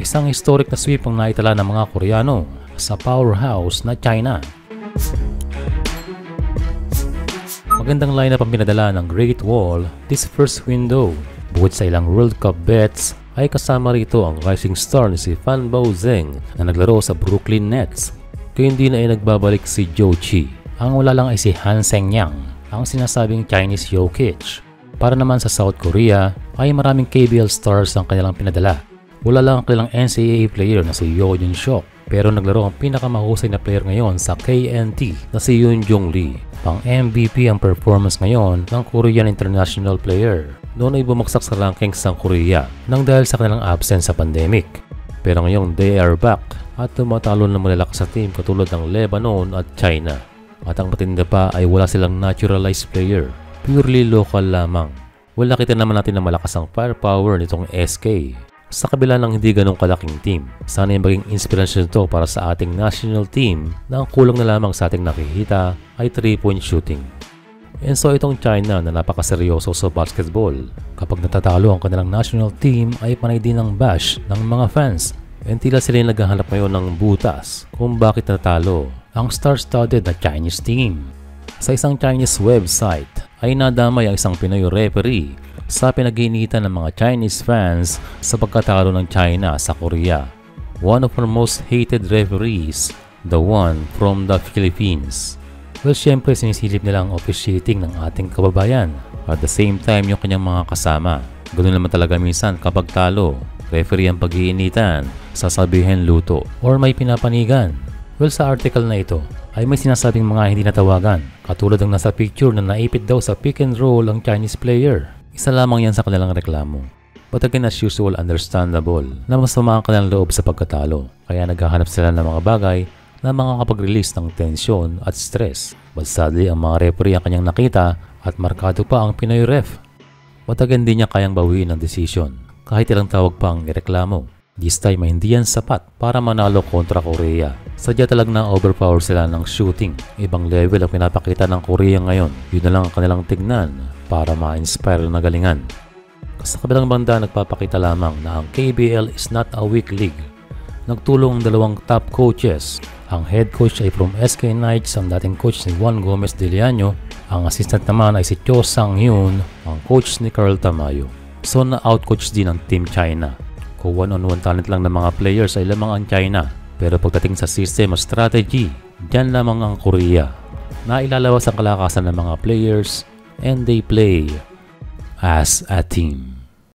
Isang historic na sweep ang naitala ng mga Koreano sa powerhouse na China. Magandang lineup ang pinadala ng Great Wall this first window. Bukod sa ilang World Cup bets, ay kasama rito ang rising star ni si Fan Baozeng na naglaro sa Brooklyn Nets. Kaya hindi na ay nagbabalik si Joe Chi. Ang wala lang ay si Han Seng-yang, ang sinasabing Chinese Jokic. Para naman sa South Korea ay maraming KBL stars ang kanilang pinadala. Wala lang ang kanilang NCAA player na si Yo Jun-seok, pero naglaro ang pinakamahusay na player ngayon sa KNT na si Yoon Jong Lee. Pang MVP ang performance ngayon ng Korean international player. Noon ay bumagsak sa rankings ng Korea nang dahil sa kanilang absence sa pandemic. Pero ngayong they are back at tumatalo na malalakas sa team katulad ng Lebanon at China. At ang matinda pa ay wala silang naturalized player, purely local lamang. Well, nakita naman natin na malakas ang firepower nitong SK. Sa kabila ng hindi ganong kalaking team, sana yung maging inspirasyon ito para sa ating national team na ang kulang na lamang sa ating nakikita ay 3-point shooting. And so itong China na napakaseryoso sa basketball, kapag natatalo ang kanilang national team ay panay din ang bash ng mga fans. And tila sila yung naghahanap ngayon ng butas kung bakit natalo ang star-studded na Chinese team. Sa isang Chinese website ay nadamay ang isang Pinoy referee sa pinag-iinitan ng mga Chinese fans sa pagkatalo ng China sa Korea. One of our most hated referees, the one from the Philippines. Well, syempre sinisilip nila ang officiating ng ating kababayan. At the same time yung kanyang mga kasama. Ganoon naman talaga minsan kapag talo, referee ang pag-iinitan, sasabihin luto, or may pinapanigan. Well, sa article na ito ay may sinasabing mga hindi natawagan, katulad ng nasa picture na naipit daw sa pick and roll ang Chinese player. Isa lamang yan sa kanilang reklamo. But again, as usual, understandable na masama ang kanilang loob sa pagkatalo. Kaya naghahanap sila ng mga bagay na makakapag-release ng tensyon at stress. But sadly, ang mga referee ang kanyang nakita at markado pa ang Pinoy ref. But again, di niya kayang bawiin ang decision kahit ilang tawag pa ang ireklamo. This time ay hindi yan sapat para manalo kontra Korea. Sadya talagang na-overpower sila ng shooting. Ibang level ang pinapakita ng Korea ngayon. Yun na lang ang kanilang tignan para ma-inspire na galingan. Sa kabilang banda, nagpapakita lamang na ang KBL is not a weak league. Nagtulong ang dalawang top coaches. Ang head coach ay from SK Knights, ang dating coach ni Juan Gomez de Liano. Ang assistant naman ay si Cho Sang-hyun, ang coach ni Carl Tamayo. So na-outcoach din ang Team China. Kung one-on-one talent lang ng mga players ay lamang ang China. Pero pagdating sa system o strategy, dyan lamang ang Korea. Nailalawas ang kalakasan ng mga players and they play as a team.